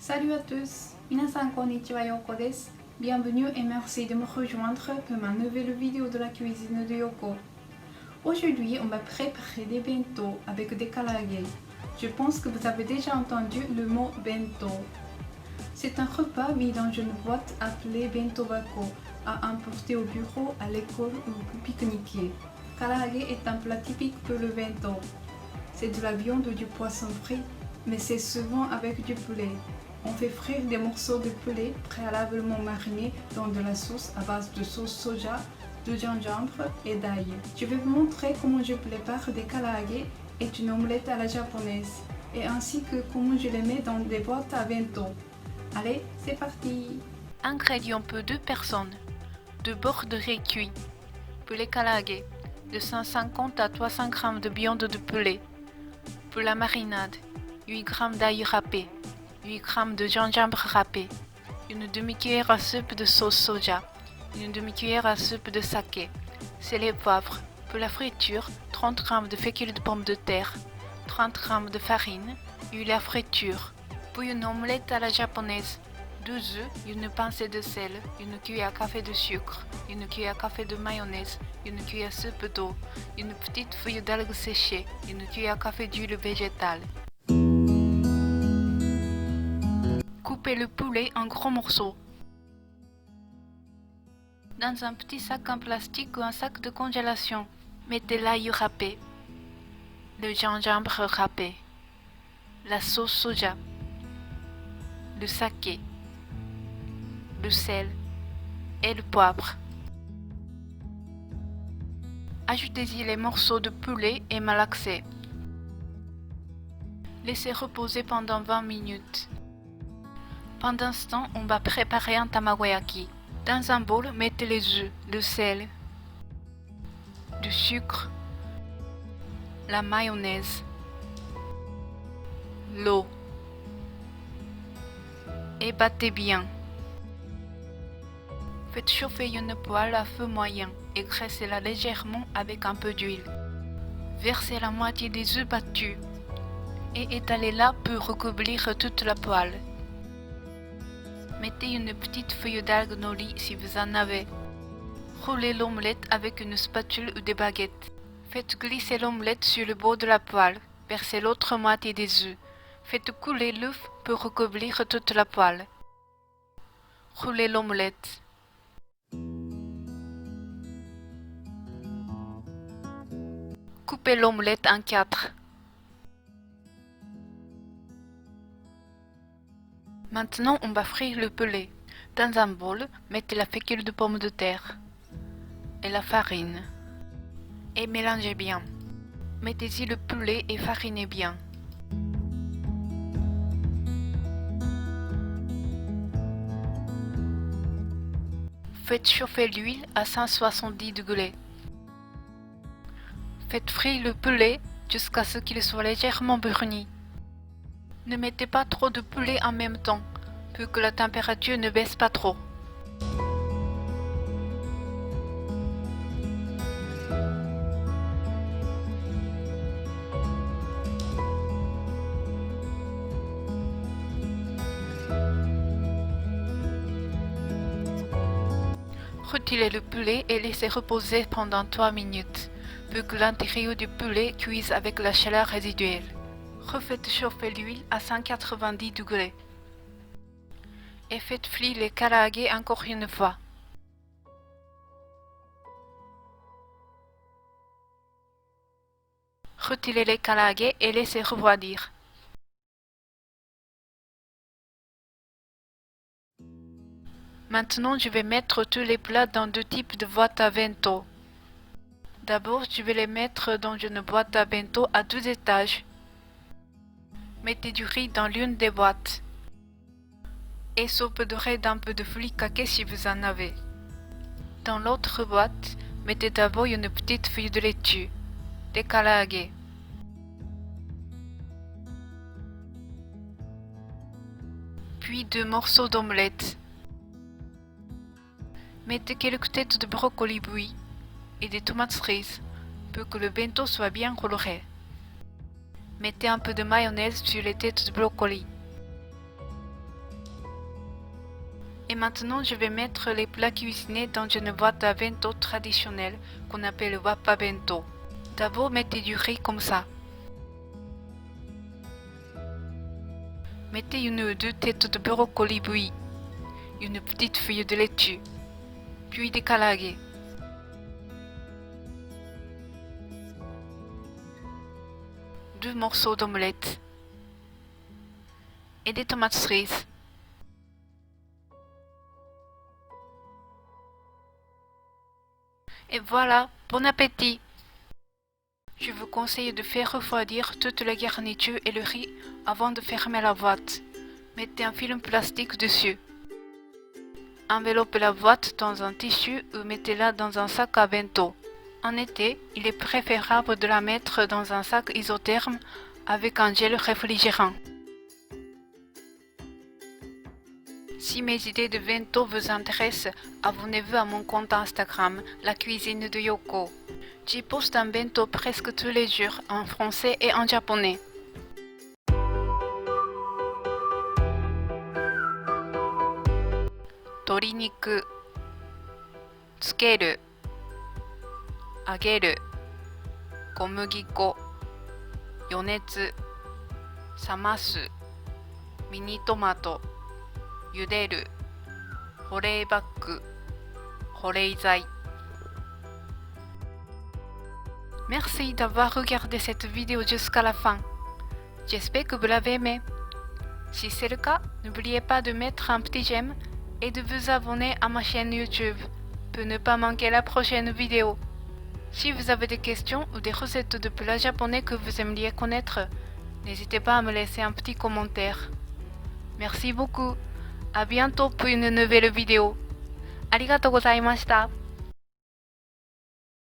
Salut à tous, minasan konnichiwa, Yoko desu. Bienvenue et merci de me rejoindre pour ma nouvelle vidéo de la cuisine de Yoko. Aujourd'hui, on va préparer des bento avec des karaage. Je pense que vous avez déjà entendu le mot bento. C'est un repas mis dans une boîte appelée bento bako, à emporter au bureau, à l'école ou pour pique-niquer. Karaage est un plat typique pour le bento. C'est de la viande ou du poisson frit, mais c'est souvent avec du poulet. On fait frire des morceaux de poulet préalablement marinés dans de la sauce à base de sauce soja, de gingembre et d'ail. Je vais vous montrer comment je prépare des karaage et une omelette à la japonaise, et ainsi que comment je les mets dans des boîtes à bento. Allez, c'est parti! Ingrédients pour 2 personnes. 2 bords de riz cuit. Pour les karaage, de 150 à 300 g de viande de poulet. Pour la marinade, 8 g d'ail râpé, 8 g de gingembre râpé, une demi-cuillère à soupe de sauce soja, une demi-cuillère à soupe de saké, sel et poivre. Pour la friture, 30 g de fécule de pommes de terre, 30 g de farine, huile à friture. Pour une omelette à la japonaise, 2 œufs, une pincée de sel, une cuillère à café de sucre, une cuillère à café de mayonnaise, une cuillère à soupe d'eau, une petite feuille d'algue séchée, une cuillère à café d'huile végétale. Coupez le poulet en gros morceaux. Dans un petit sac en plastique ou un sac de congélation, mettez l'ail râpé, le gingembre râpé, la sauce soja, le saké, le sel et le poivre. Ajoutez-y les morceaux de poulet et malaxez. Laissez reposer pendant 20 minutes. Pendant ce temps, on va préparer un tamagoyaki. Dans un bol, mettez les œufs, le sel, du sucre, la mayonnaise, l'eau et battez bien. Faites chauffer une poêle à feu moyen et graissez-la légèrement avec un peu d'huile. Versez la moitié des œufs battus et étalez-la pour recouvrir toute la poêle. Mettez une petite feuille d'algue nori si vous en avez. Roulez l'omelette avec une spatule ou des baguettes. Faites glisser l'omelette sur le bord de la poêle. Versez l'autre moitié des œufs. Faites couler l'œuf pour recouvrir toute la poêle. Roulez l'omelette. Coupez l'omelette en 4. Maintenant, on va frire le poulet. Dans un bol, mettez la fécule de pommes de terre et la farine et mélangez bien. Mettez-y le poulet et farinez bien. Faites chauffer l'huile à 170 degrés. Faites frire le poulet jusqu'à ce qu'il soit légèrement bruni. Ne mettez pas trop de poulet en même temps, pour que la température ne baisse pas trop. Retirez le poulet et laissez reposer pendant 3 minutes, pour que l'intérieur du poulet cuise avec la chaleur résiduelle. Refaites chauffer l'huile à 190 degrés. Et faites frire les karaage encore une fois. Retirez les karaage et laissez refroidir. Maintenant, je vais mettre tous les plats dans 2 types de boîtes à bento. D'abord, je vais les mettre dans une boîte à bento à 2 étages. Mettez du riz dans l'une des boîtes et saupoudrez d'un peu de furikake si vous en avez. Dans l'autre boîte, mettez d'abord une petite feuille de laitue, des karaage, puis 2 morceaux d'omelette. Mettez quelques têtes de brocoli bouillies et des tomates cerises pour que le bento soit bien coloré. Mettez un peu de mayonnaise sur les têtes de brocoli. Et maintenant, je vais mettre les plats cuisinés dans une boîte à bento traditionnelle qu'on appelle wappa bento. D'abord, mettez du riz comme ça. Mettez une ou deux têtes de brocoli bouillies, une petite feuille de laitue, puis des karaage. Deux morceaux d'omelette et des tomates cerises. Et voilà, bon appétit! Je vous conseille de faire refroidir toute la garniture et le riz avant de fermer la boîte. Mettez un film plastique dessus. Enveloppez la boîte dans un tissu ou mettez-la dans un sac à bento. En été, il est préférable de la mettre dans un sac isotherme avec un gel réfrigérant. Si mes idées de bento vous intéressent, abonnez-vous à mon compte Instagram, la cuisine de Yoko. J'y poste un bento presque tous les jours en français et en japonais. Toriniku, tsukeru, ageru, komugiko, yonetsu, samasu, mini tomato, yuderu, horeibaku, horeizai. Merci d'avoir regardé cette vidéo jusqu'à la fin. J'espère que vous l'avez aimé. Si c'est le cas, n'oubliez pas de mettre un petit j'aime et de vous abonner à ma chaîne YouTube pour ne pas manquer la prochaine vidéo. Si vous avez des questions ou des recettes de plats japonais que vous aimeriez connaître, n'hésitez pas à me laisser un petit commentaire. Merci beaucoup. À bientôt pour une nouvelle vidéo. ありがとうございました。